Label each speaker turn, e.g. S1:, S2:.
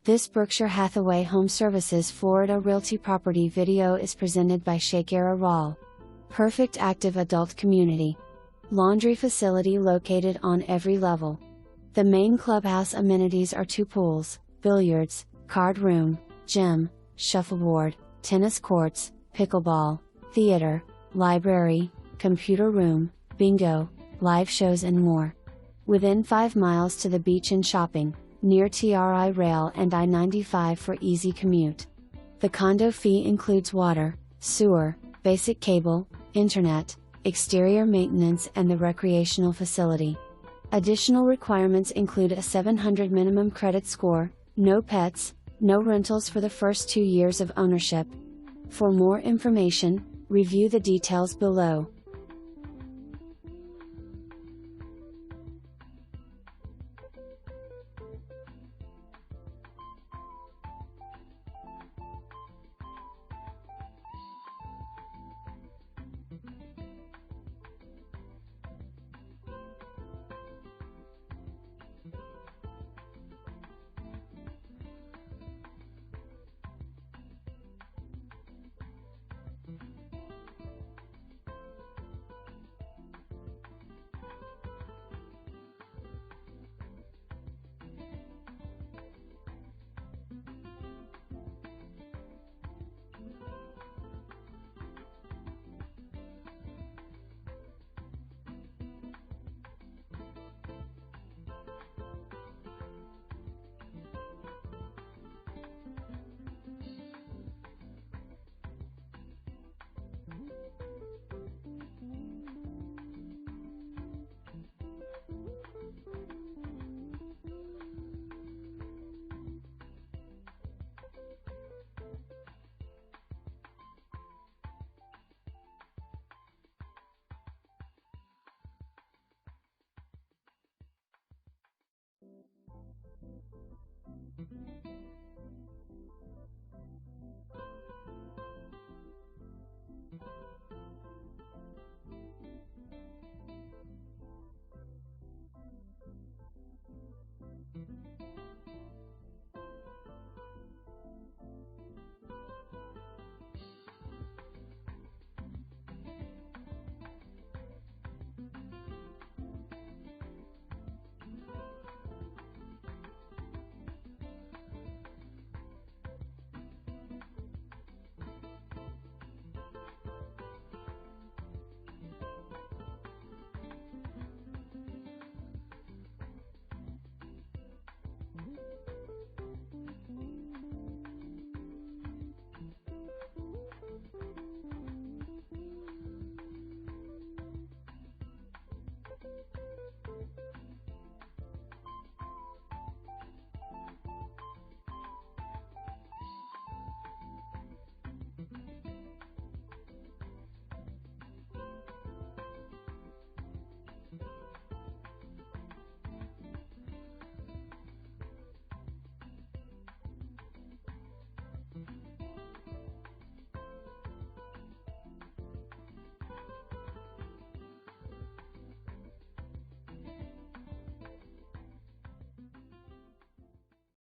S1: This Berkshire Hathaway HomeServices Florida Realty property video is presented by Shakearah Rolle. Perfect active adult community. Laundry facility located on every level. The main clubhouse amenities are 2 pools, billiards, card room, gym, shuffleboard, tennis courts, pickleball, theater, library, computer room, bingo, live shows and more. Within 5 miles to the beach and shopping, near TRI Rail and I-95 for easy commute. The condo fee includes water, sewer, basic cable, internet, exterior maintenance and the recreational facility. Additional requirements include a 700 minimum credit score, no pets, no rentals for the first 2 years of ownership. For more information, review the details below.